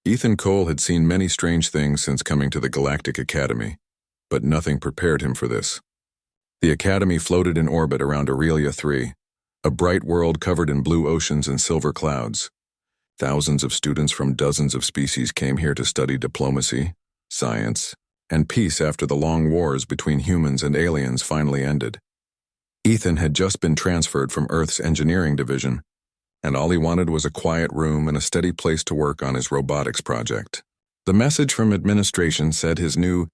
Ethan Cole had seen many strange things since coming to the Galactic Academy, but nothing prepared him for this. The Academy floated in orbit around Aurelia 3, a bright world covered in blue oceans and silver clouds. Thousands of students from dozens of species came here to study diplomacy, science, and peace after the long wars between humans and aliens finally ended. Ethan had just been transferred from Earth's engineering division, and all he wanted was a quiet room and a steady place to work on his robotics project. The message from administration said his new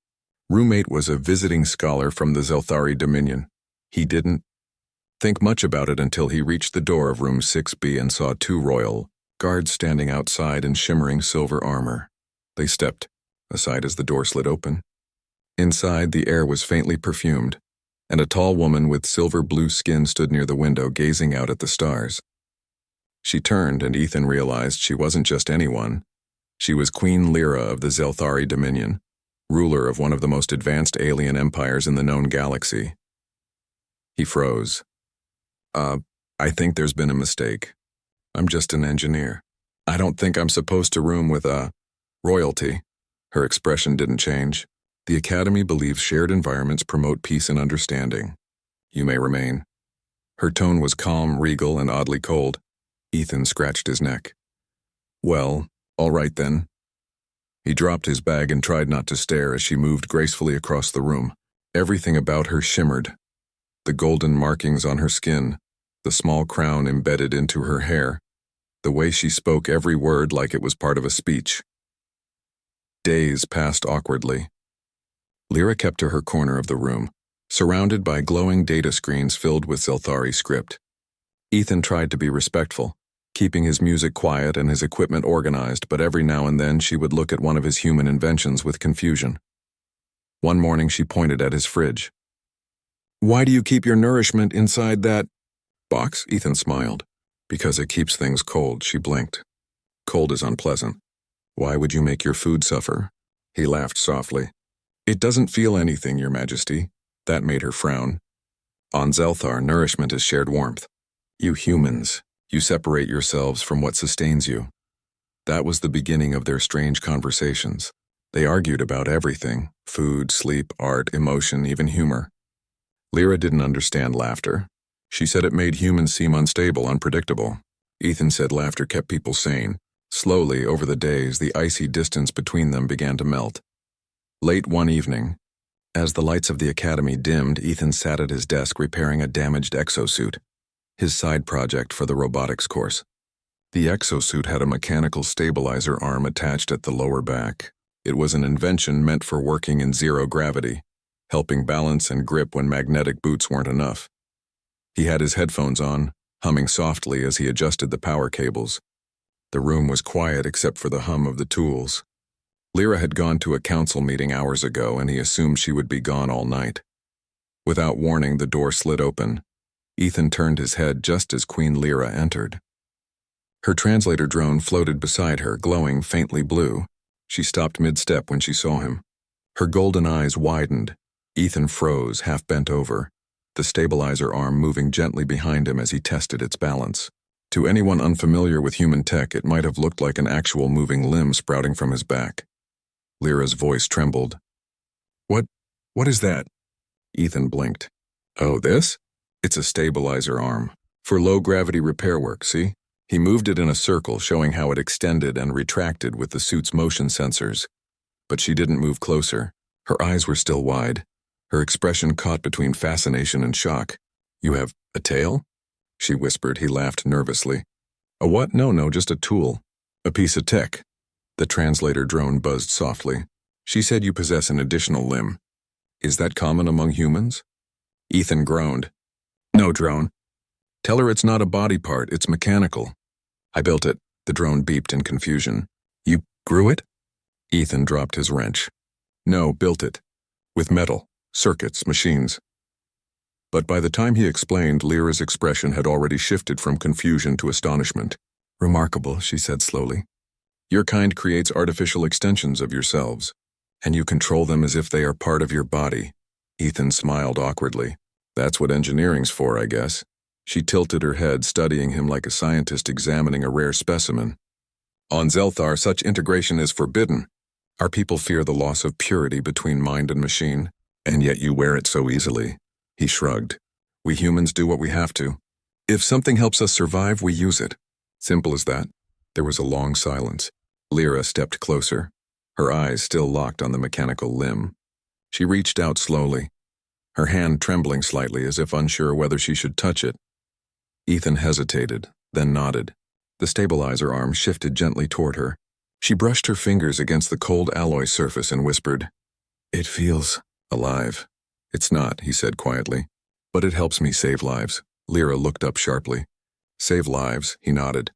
roommate was a visiting scholar from the Zelthari Dominion. He didn't think much about it until he reached the door of room 6B and saw two royal guards standing outside in shimmering silver armor. They stepped aside as the door slid open. Inside, the air was faintly perfumed, and a tall woman with silver-blue skin stood near the window gazing out at the stars. She turned, and Ethan realized she wasn't just anyone. She was Queen Lyra of the Zelthari Dominion, ruler of one of the most advanced alien empires in the known galaxy. He froze. I think there's been a mistake. I'm just an engineer. I don't think I'm supposed to room with, royalty." Her expression didn't change. "The Academy believes shared environments promote peace and understanding. You may remain." Her tone was calm, regal, and oddly cold. Ethan scratched his neck. "Well, all right then." He dropped his bag and tried not to stare as she moved gracefully across the room. Everything about her shimmered. The golden markings on her skin, the small crown embedded into her hair, the way she spoke every word like it was part of a speech. Days passed awkwardly. Lyra kept to her corner of the room, surrounded by glowing data screens filled with Zelthari script. Ethan tried to be respectful, keeping his music quiet and his equipment organized, but every now and then she would look at one of his human inventions with confusion. One morning she pointed at his fridge. "Why do you keep your nourishment inside that box?" Ethan smiled. "Because it keeps things cold," she blinked. "Cold is unpleasant. Why would you make your food suffer?" He laughed softly. "It doesn't feel anything, Your Majesty." That made her frown. "On Zelthar, nourishment is shared warmth. You humans, you separate yourselves from what sustains you." That was the beginning of their strange conversations. They argued about everything: food, sleep, art, emotion, even humor. Lyra didn't understand laughter. She said it made humans seem unstable, unpredictable. Ethan said laughter kept people sane. Slowly, over the days, the icy distance between them began to melt. Late one evening, as the lights of the Academy dimmed, Ethan sat at his desk repairing a damaged exosuit, his side project for the robotics course. The exosuit had a mechanical stabilizer arm attached at the lower back. It was an invention meant for working in zero gravity, helping balance and grip when magnetic boots weren't enough. He had his headphones on, humming softly as he adjusted the power cables. The room was quiet except for the hum of the tools. Lyra had gone to a council meeting hours ago, and he assumed she would be gone all night. Without warning, the door slid open. Ethan turned his head just as Queen Lyra entered. Her translator drone floated beside her, glowing faintly blue. She stopped mid-step when she saw him. Her golden eyes widened. Ethan froze, half bent over, the stabilizer arm moving gently behind him as he tested its balance. To anyone unfamiliar with human tech, it might have looked like an actual moving limb sprouting from his back. Lyra's voice trembled. What is that?" Ethan blinked. "Oh, this? It's a stabilizer arm. For low-gravity repair work, see?" He moved it in a circle, showing how it extended and retracted with the suit's motion sensors. But she didn't move closer. Her eyes were still wide, her expression caught between fascination and shock. "You have a tail?" she whispered. He laughed nervously. "A what? No, just a tool. A piece of tech." The translator drone buzzed softly. "She said you possess an additional limb. Is that common among humans?" Ethan groaned. "No, drone. Tell her it's not a body part, it's mechanical." "I built it." The drone beeped in confusion. "You grew it?" Ethan dropped his wrench. "No, built it. With metal, circuits, machines." But by the time he explained, Lyra's expression had already shifted from confusion to astonishment. "Remarkable," she said slowly. "Your kind creates artificial extensions of yourselves, and you control them as if they are part of your body." Ethan smiled awkwardly. "That's what engineering's for, I guess." She tilted her head, studying him like a scientist examining a rare specimen. On Zelthar, such integration is forbidden. Our people fear the loss of purity between mind and machine, and yet you wear it so easily. He shrugged. We humans do what we have to. If something helps us survive, we use it. Simple as that. There was a long silence. Lyra stepped closer, her eyes still locked on the mechanical limb. She reached out slowly, her hand trembling slightly as if unsure whether she should touch it. Ethan hesitated, then nodded. The stabilizer arm shifted gently toward her. She brushed her fingers against the cold alloy surface and whispered, "It feels alive." "It's not," he said quietly, "but it helps me save lives." Lyra looked up sharply. "Save lives," he nodded.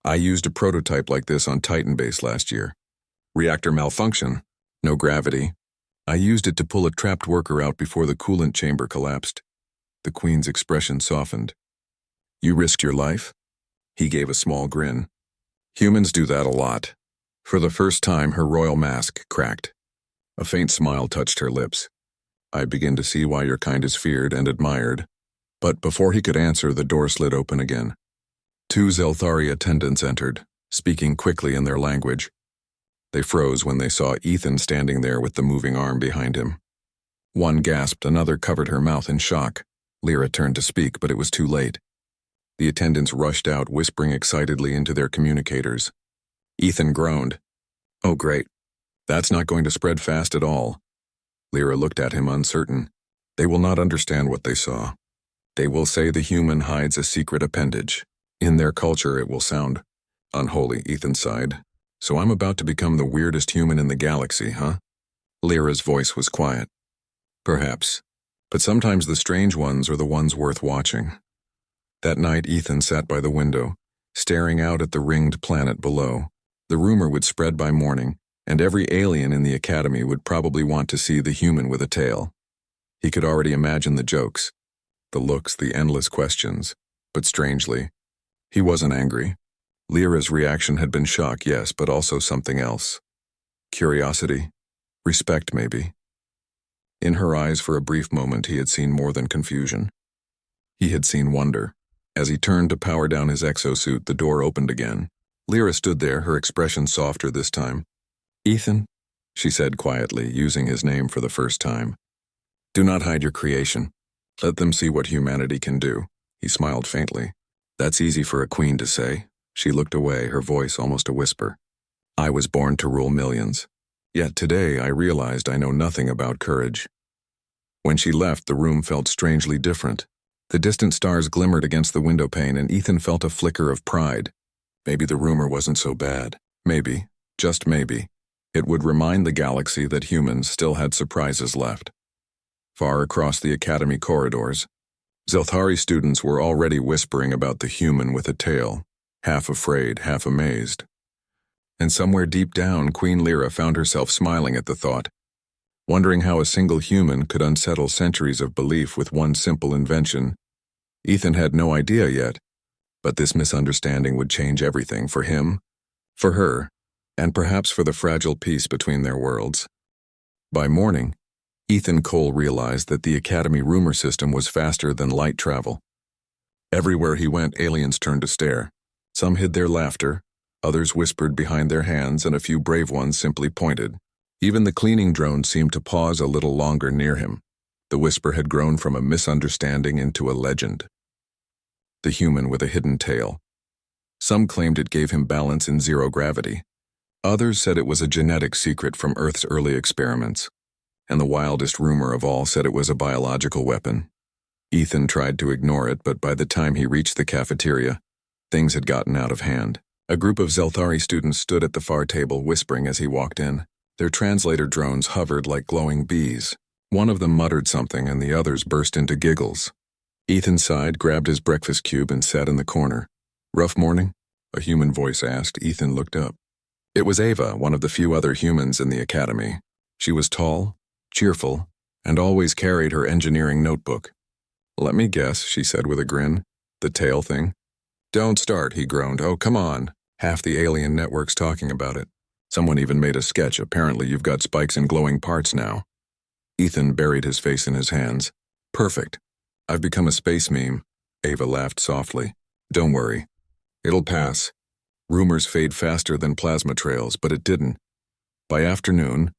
"I used a prototype like this on Titan Base last year. Reactor malfunction, no gravity. I used it to pull a trapped worker out before the coolant chamber collapsed." The Queen's expression softened. "You risked your life?" He gave a small grin. "Humans do that a lot." For the first time, her royal mask cracked. A faint smile touched her lips. "I begin to see why your kind is feared and admired." But before he could answer, the door slid open again. 2 Zelthari attendants entered, speaking quickly in their language. They froze when they saw Ethan standing there with the moving arm behind him. One gasped, another covered her mouth in shock. Lyra turned to speak, but it was too late. The attendants rushed out, whispering excitedly into their communicators. Ethan groaned. "Oh, great. That's not going to spread fast at all." Lyra looked at him uncertain. "They will not understand what they saw. They will say the human hides a secret appendage. In their culture, it will sound unholy," Ethan sighed. "So I'm about to become the weirdest human in the galaxy, huh?" Lyra's voice was quiet. "Perhaps. But sometimes the strange ones are the ones worth watching." That night, Ethan sat by the window, staring out at the ringed planet below. The rumor would spread by morning, and every alien in the academy would probably want to see the human with a tail. He could already imagine the jokes, the looks, the endless questions. But strangely, he wasn't angry. Lyra's reaction had been shock, yes, but also something else. Curiosity, respect maybe. In her eyes for a brief moment he had seen more than confusion. He had seen wonder. As he turned to power down his exosuit, the door opened again. Lyra stood there, her expression softer this time. "Ethan," she said quietly, using his name for the first time. "Do not hide your creation. Let them see what humanity can do." He smiled faintly. "That's easy for a queen to say." She looked away, her voice almost a whisper. "I was born to rule millions. Yet today I realized I know nothing about courage." When she left, the room felt strangely different. The distant stars glimmered against the window pane, and Ethan felt a flicker of pride. Maybe the rumor wasn't so bad. Maybe, just maybe, it would remind the galaxy that humans still had surprises left. Far across the academy corridors, Zelthari students were already whispering about the human with a tail, half afraid, half amazed. And somewhere deep down, Queen Lyra found herself smiling at the thought, wondering how a single human could unsettle centuries of belief with one simple invention. Ethan had no idea yet, but this misunderstanding would change everything for him, for her, and perhaps for the fragile peace between their worlds. By morning, Ethan Cole realized that the Academy rumor system was faster than light travel. Everywhere he went, aliens turned to stare. Some hid their laughter, others whispered behind their hands, and a few brave ones simply pointed. Even the cleaning drone seemed to pause a little longer near him. The whisper had grown from a misunderstanding into a legend. The human with a hidden tail. Some claimed it gave him balance in zero gravity. Others said it was a genetic secret from Earth's early experiments. And the wildest rumor of all said it was a biological weapon. Ethan tried to ignore it, but by the time he reached the cafeteria, things had gotten out of hand. A group of Zelthari students stood at the far table, whispering as he walked in. Their translator drones hovered like glowing bees. One of them muttered something, and the others burst into giggles. Ethan sighed, grabbed his breakfast cube, and sat in the corner. "Rough morning?" a human voice asked. Ethan looked up. It was Ava, one of the few other humans in the academy. She was tall, cheerful, and always carried her engineering notebook. "Let me guess," she said with a grin. "The tail thing?" "Don't start," he groaned. "Oh, come on. Half the alien network's talking about it. Someone even made a sketch. Apparently you've got spikes and glowing parts now." Ethan buried his face in his hands. "Perfect. I've become a space meme." Ava laughed softly. "Don't worry. It'll pass. Rumors fade faster than plasma trails, but it didn't. By afternoon,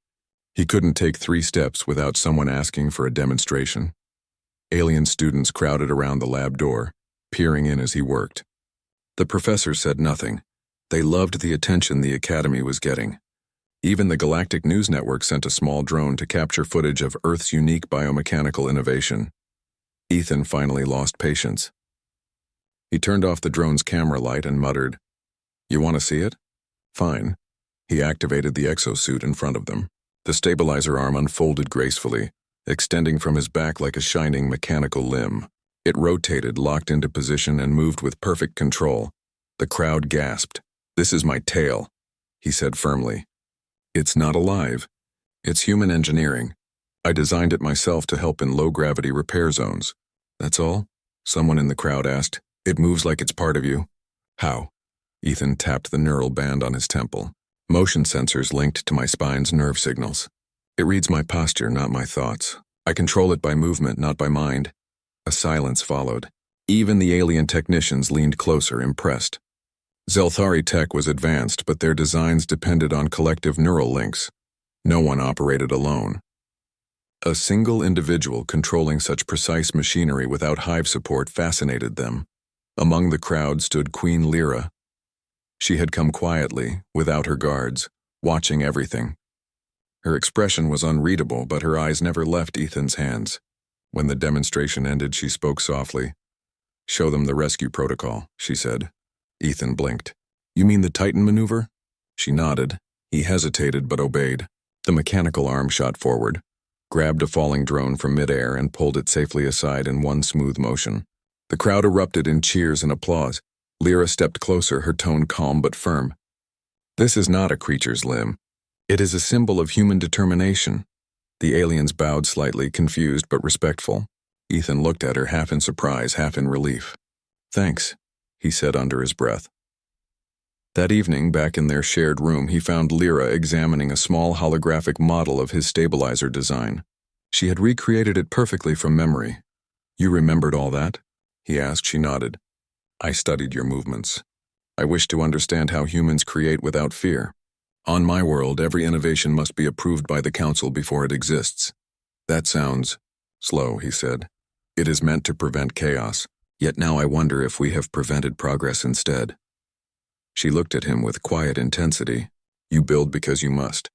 he couldn't take 3 steps without someone asking for a demonstration. Alien students crowded around the lab door, peering in as he worked. The professor said nothing. They loved the attention the Academy was getting. Even the Galactic News Network sent a small drone to capture footage of Earth's unique biomechanical innovation. Ethan finally lost patience. He turned off the drone's camera light and muttered, "You want to see it? Fine." He activated the exosuit in front of them. The stabilizer arm unfolded gracefully, extending from his back like a shining mechanical limb. It rotated, locked into position, and moved with perfect control. The crowd gasped. "This is my tail," he said firmly. "It's not alive. It's human engineering. I designed it myself to help in low-gravity repair zones." "That's all?" someone in the crowd asked. "It moves like it's part of you." "How?" Ethan tapped the neural band on his temple. "Motion sensors linked to my spine's nerve signals. It reads my posture, not my thoughts. I control it by movement, not by mind." A silence followed. Even the alien technicians leaned closer, impressed. Zelthari tech was advanced, but their designs depended on collective neural links. No one operated alone. A single individual controlling such precise machinery without hive support fascinated them. Among the crowd stood Queen Lyra. She had come quietly, without her guards, watching everything. Her expression was unreadable, but her eyes never left Ethan's hands. When the demonstration ended, she spoke softly. "Show them the rescue protocol," she said. Ethan blinked. "You mean the Titan maneuver?" She nodded. He hesitated but obeyed. The mechanical arm shot forward, grabbed a falling drone from midair, and pulled it safely aside in one smooth motion. The crowd erupted in cheers and applause. Lyra stepped closer, her tone calm but firm. "This is not a creature's limb. It is a symbol of human determination." The aliens bowed slightly, confused but respectful. Ethan looked at her, half in surprise, half in relief. "Thanks," he said under his breath. That evening, back in their shared room, he found Lyra examining a small holographic model of his stabilizer design. She had recreated it perfectly from memory. "You remembered all that?" he asked. She nodded. "I studied your movements. I wish to understand how humans create without fear. On my world, every innovation must be approved by the Council before it exists." "That sounds slow," he said. "It is meant to prevent chaos, yet now I wonder if we have prevented progress instead." She looked at him with quiet intensity. "You build because you must.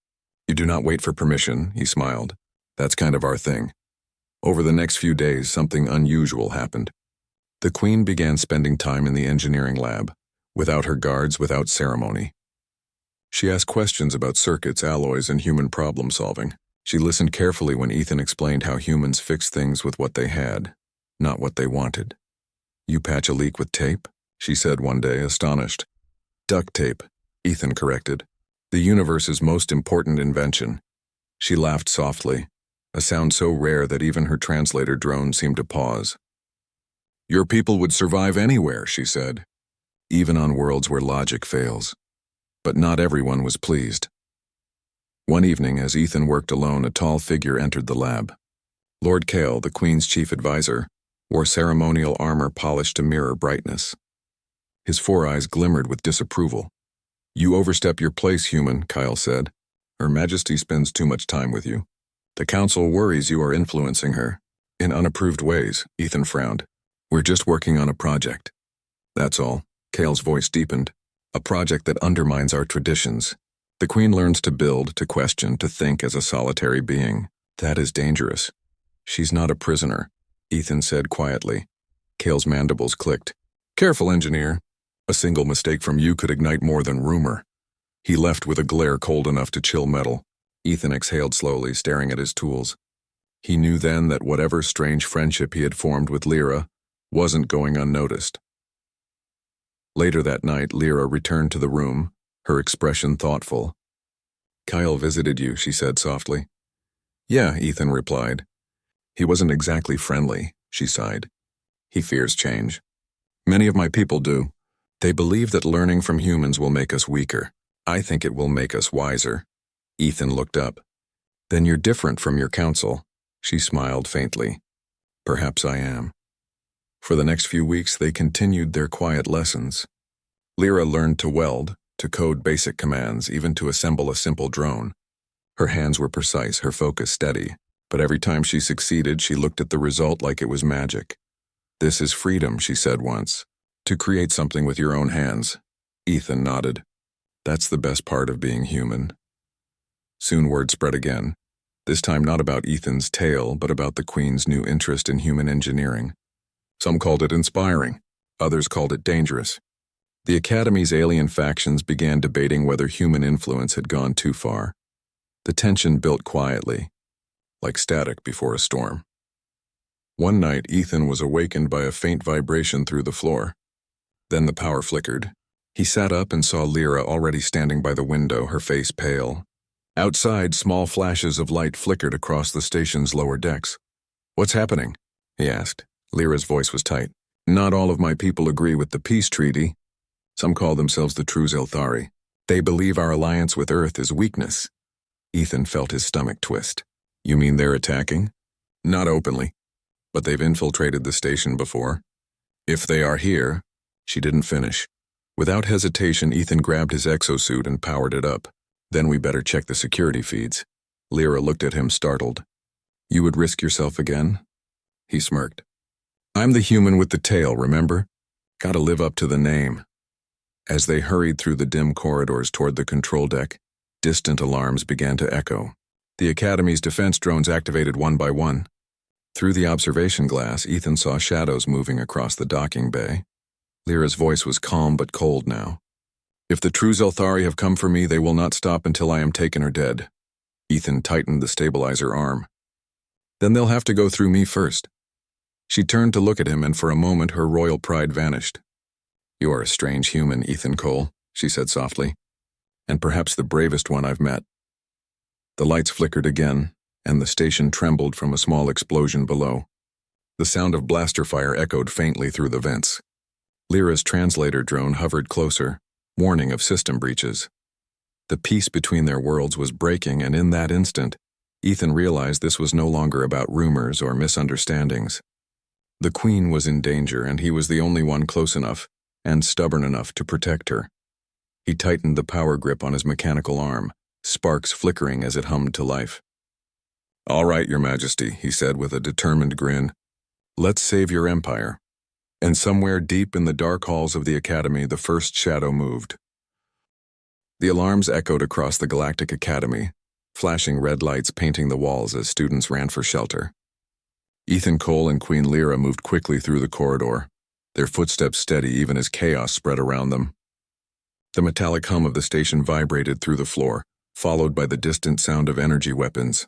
You do not wait for permission," he smiled. "That's kind of our thing." Over the next few days, something unusual happened. The Queen began spending time in the engineering lab, without her guards, without ceremony. She asked questions about circuits, alloys, and human problem-solving. She listened carefully when Ethan explained how humans fix things with what they had, not what they wanted. "You patch a leak with tape?" she said one day, astonished. "Duct tape," Ethan corrected. "The universe's most important invention." She laughed softly, a sound so rare that even her translator drone seemed to pause. "Your people would survive anywhere," she said, "even on worlds where logic fails." But not everyone was pleased. One evening, as Ethan worked alone, a tall figure entered the lab. Lord Kale, the Queen's chief advisor, wore ceremonial armor polished to mirror brightness. His 4 eyes glimmered with disapproval. "You overstep your place, human," Kyle said. "Her Majesty spends too much time with you. The Council worries you are influencing her in unapproved ways." Ethan frowned. "We're just working on a project. That's all." Kale's voice deepened. "A project that undermines our traditions. The Queen learns to build, to question, to think as a solitary being. That is dangerous." "She's not a prisoner," Ethan said quietly. Kale's mandibles clicked. "Careful, engineer. A single mistake from you could ignite more than rumor." He left with a glare cold enough to chill metal. Ethan exhaled slowly, staring at his tools. He knew then that whatever strange friendship he had formed with Lyra wasn't going unnoticed. Later that night, Lyra returned to the room, her expression thoughtful. "Kyle visited you," she said softly. "Yeah," Ethan replied. "He wasn't exactly friendly," she sighed. "He fears change. Many of my people do. They believe that learning from humans will make us weaker. I think it will make us wiser." Ethan looked up. "Then you're different from your council." She smiled faintly. "Perhaps I am." For the next few weeks, they continued their quiet lessons. Lyra learned to weld, to code basic commands, even to assemble a simple drone. Her hands were precise, her focus steady, but every time she succeeded, she looked at the result like it was magic. "This is freedom," she said once. "To create something with your own hands." Ethan nodded. "That's the best part of being human." Soon word spread again, this time not about Ethan's tale, but about the Queen's new interest in human engineering. Some called it inspiring, others called it dangerous. The Academy's alien factions began debating whether human influence had gone too far. The tension built quietly, like static before a storm. One night, Ethan was awakened by a faint vibration through the floor. Then the power flickered. He sat up and saw Lyra already standing by the window, her face pale. Outside, small flashes of light flickered across the station's lower decks. "What's happening?" he asked. Lyra's voice was tight. "Not all of my people agree with the peace treaty. Some call themselves the true Zelthari. They believe our alliance with Earth is weakness." Ethan felt his stomach twist. "You mean they're attacking?" "Not openly, but they've infiltrated the station before. If they are here..." She didn't finish. Without hesitation, Ethan grabbed his exosuit and powered it up. "Then we better check the security feeds." Lyra looked at him, startled. "You would risk yourself again?" He smirked. "I'm the human with the tail, remember? Gotta live up to the name." As they hurried through the dim corridors toward the control deck, distant alarms began to echo. The Academy's defense drones activated one by one. Through the observation glass, Ethan saw shadows moving across the docking bay. Lyra's voice was calm but cold now. "If the true Zelthari have come for me, they will not stop until I am taken or dead." Ethan tightened the stabilizer arm. "Then they'll have to go through me first." She turned to look at him, and for a moment her royal pride vanished. "You are a strange human, Ethan Cole," she said softly, "and perhaps the bravest one I've met." The lights flickered again, and the station trembled from a small explosion below. The sound of blaster fire echoed faintly through the vents. Lyra's translator drone hovered closer, warning of system breaches. The peace between their worlds was breaking, and in that instant, Ethan realized this was no longer about rumors or misunderstandings. The Queen was in danger, and he was the only one close enough and stubborn enough to protect her. He tightened the power grip on his mechanical arm, sparks flickering as it hummed to life. "All right, Your Majesty," he said with a determined grin. "Let's save your empire." And somewhere deep in the dark halls of the Academy, the first shadow moved. The alarms echoed across the Galactic Academy, flashing red lights painting the walls as students ran for shelter. Ethan Cole and Queen Lyra moved quickly through the corridor, their footsteps steady even as chaos spread around them. The metallic hum of the station vibrated through the floor, followed by the distant sound of energy weapons.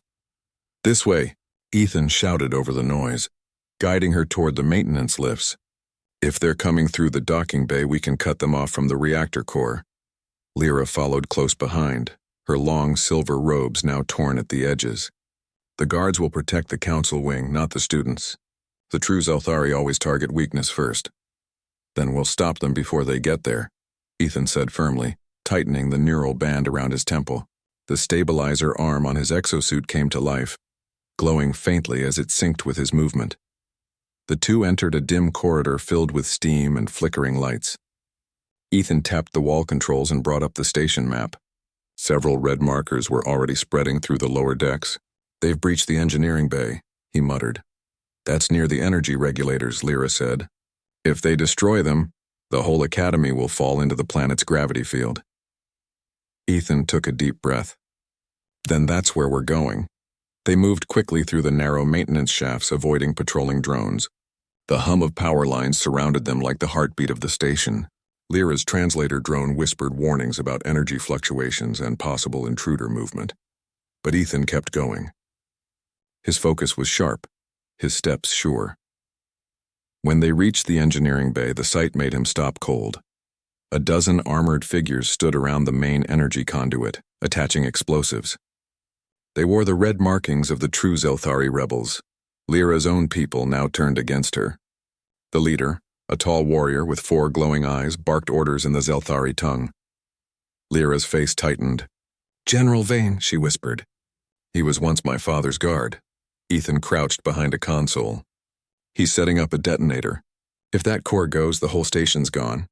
"This way," Ethan shouted over the noise, guiding her toward the maintenance lifts. "If they're coming through the docking bay, we can cut them off from the reactor core." Lyra followed close behind, her long silver robes now torn at the edges. "The guards will protect the council wing, not the students. The true Zelthari always target weakness first. Then we'll stop them before they get there," Ethan said firmly, tightening the neural band around his temple. The stabilizer arm on his exosuit came to life, glowing faintly as it synced with his movement. The two entered a dim corridor filled with steam and flickering lights. Ethan tapped the wall controls and brought up the station map. Several red markers were already spreading through the lower decks. "They've breached the engineering bay," he muttered. "That's near the energy regulators," Lyra said. "If they destroy them, the whole Academy will fall into the planet's gravity field." Ethan took a deep breath. "Then that's where we're going." They moved quickly through the narrow maintenance shafts, avoiding patrolling drones. The hum of power lines surrounded them like the heartbeat of the station. Lyra's translator drone whispered warnings about energy fluctuations and possible intruder movement. But Ethan kept going. His focus was sharp, his steps sure. When they reached the engineering bay, the sight made him stop cold. A dozen armored figures stood around the main energy conduit, attaching explosives. They wore the red markings of the true Zelthari rebels. Lyra's own people now turned against her. The leader, a tall warrior with 4 glowing eyes, barked orders in the Zelthari tongue. Lyra's face tightened. "General Vane," she whispered. "He was once my father's guard." Ethan crouched behind a console. "He's setting up a detonator. If that core goes, the whole station's gone."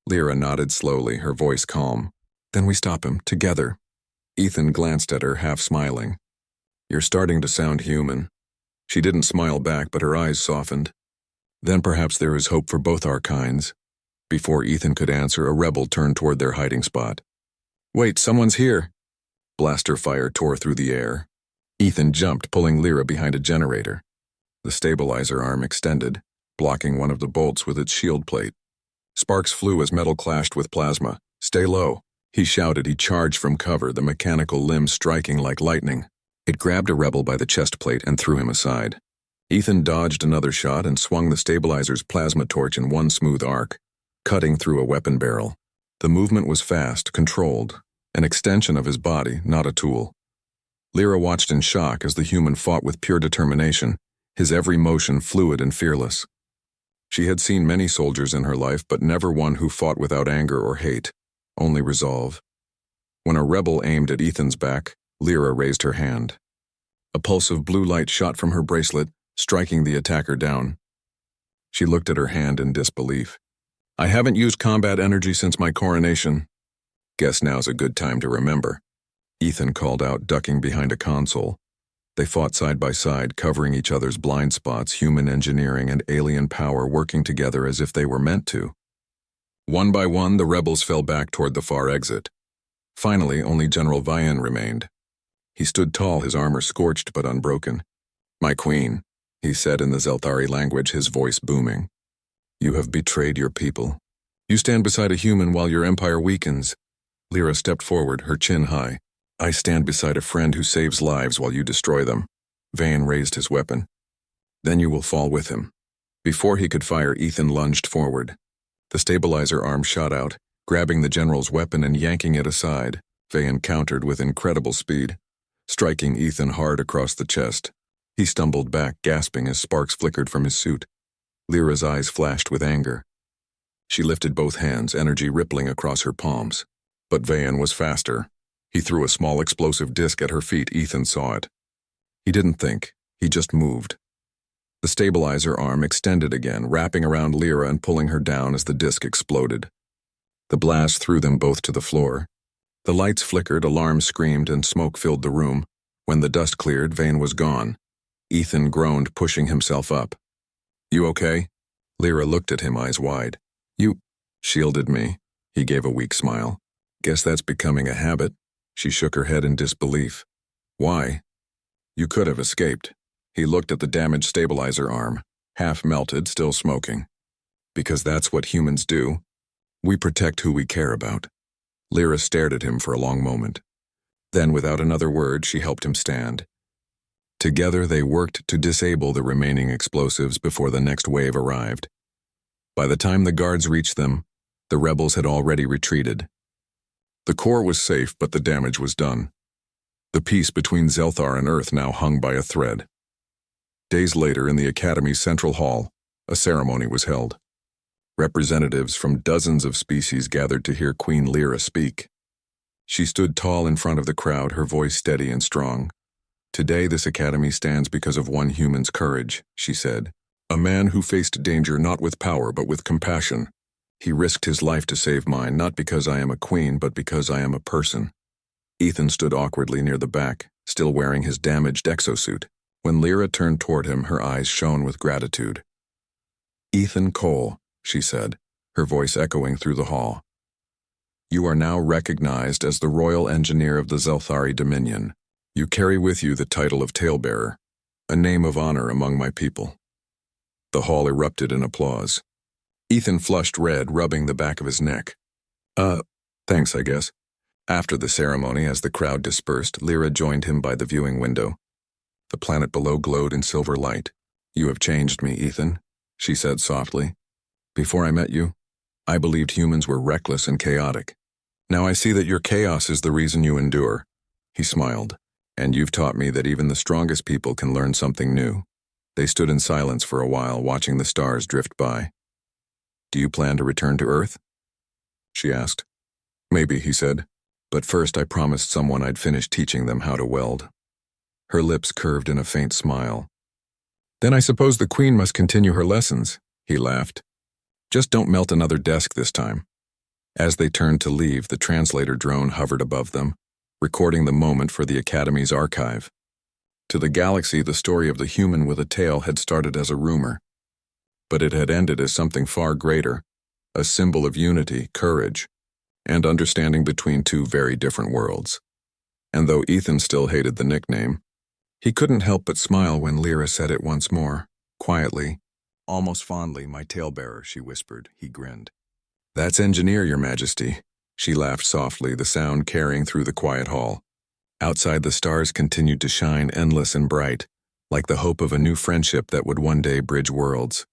Lyra nodded slowly, her voice calm. Then we stop him, together. Ethan glanced at her, half smiling. You're starting to sound human. She didn't smile back, but her eyes softened. Then perhaps there is hope for both our kinds. Before Ethan could answer, a rebel turned toward their hiding spot. Wait, someone's here! Blaster fire tore through the air. Ethan jumped, pulling Lyra behind a generator. The stabilizer arm extended, blocking one of the bolts with its shield plate. Sparks flew as metal clashed with plasma. Stay low, he shouted. He charged from cover, the mechanical limb striking like lightning. It grabbed a rebel by the chest plate and threw him aside. Ethan dodged another shot and swung the stabilizer's plasma torch in one smooth arc, cutting through a weapon barrel. The movement was fast, controlled, an extension of his body, not a tool. Lyra watched in shock as the human fought with pure determination, his every motion fluid and fearless. She had seen many soldiers in her life, but never one who fought without anger or hate, only resolve. When a rebel aimed at Ethan's back, Lyra raised her hand. A pulse of blue light shot from her bracelet, striking the attacker down. She looked at her hand in disbelief. I haven't used combat energy since my coronation. Guess now's a good time to remember. Ethan called out, ducking behind a console. They fought side by side, covering each other's blind spots, human engineering and alien power working together as if they were meant to. One by one, the rebels fell back toward the far exit. Finally, only General Vian remained. He stood tall, his armor scorched but unbroken. My queen, he said in the Zelthari language, his voice booming. You have betrayed your people. You stand beside a human while your empire weakens. Lyra stepped forward, her chin high. I stand beside a friend who saves lives while you destroy them. Vane raised his weapon. Then you will fall with him. Before he could fire, Ethan lunged forward. The stabilizer arm shot out, grabbing the general's weapon and yanking it aside. Vane countered with incredible speed, striking Ethan hard across the chest. He stumbled back, gasping as sparks flickered from his suit. Lyra's eyes flashed with anger. She lifted both hands, energy rippling across her palms. But Vane was faster. He threw a small explosive disc at her feet. Ethan saw it. He didn't think. He just moved. The stabilizer arm extended again, wrapping around Lyra and pulling her down as the disc exploded. The blast threw them both to the floor. The lights flickered, alarms screamed, and smoke filled the room. When the dust cleared, Vane was gone. Ethan groaned, pushing himself up. You okay? Lyra looked at him, eyes wide. You shielded me. He gave a weak smile. Guess that's becoming a habit. She shook her head in disbelief. Why? You could have escaped. He looked at the damaged stabilizer arm, half melted, still smoking. Because that's what humans do. We protect who we care about. Lyra stared at him for a long moment. Then, without another word, she helped him stand. Together, they worked to disable the remaining explosives before the next wave arrived. By the time the guards reached them, the rebels had already retreated. The core was safe, but the damage was done. The peace between Zelthar and Earth now hung by a thread. Days later, in the Academy's central hall, a ceremony was held. Representatives from dozens of species gathered to hear Queen Lyra speak. She stood tall in front of the crowd, her voice steady and strong. Today this academy stands because of one human's courage, she said. A man who faced danger not with power but with compassion. He risked his life to save mine, not because I am a queen, but because I am a person. Ethan stood awkwardly near the back, still wearing his damaged exosuit. When Lyra turned toward him, her eyes shone with gratitude. Ethan Cole, she said, her voice echoing through the hall. You are now recognized as the Royal Engineer of the Zelthari Dominion. You carry with you the title of Talebearer, a name of honor among my people. The hall erupted in applause. Ethan flushed red, rubbing the back of his neck. Thanks, I guess. After the ceremony, as the crowd dispersed, Lyra joined him by the viewing window. The planet below glowed in silver light. You have changed me, Ethan, she said softly. Before I met you, I believed humans were reckless and chaotic. Now I see that your chaos is the reason you endure. He smiled. And you've taught me that even the strongest people can learn something new. They stood in silence for a while, watching the stars drift by. Do you plan to return to Earth? She asked. Maybe, he said. But first I promised someone I'd finish teaching them how to weld. Her lips curved in a faint smile. Then I suppose the Queen must continue her lessons, he laughed. Just don't melt another desk this time. As they turned to leave, the translator drone hovered above them, recording the moment for the Academy's archive. To the galaxy, the story of the human with a tail had started as a rumor, but it had ended as something far greater, a symbol of unity, courage, and understanding between two very different worlds. And though Ethan still hated the nickname, he couldn't help but smile when Lyra said it once more, quietly, almost fondly. "My talebearer," she whispered. He grinned. "That's Engineer, Your Majesty." She laughed softly, the sound carrying through the quiet hall. Outside, the stars continued to shine endless and bright, like the hope of a new friendship that would one day bridge worlds.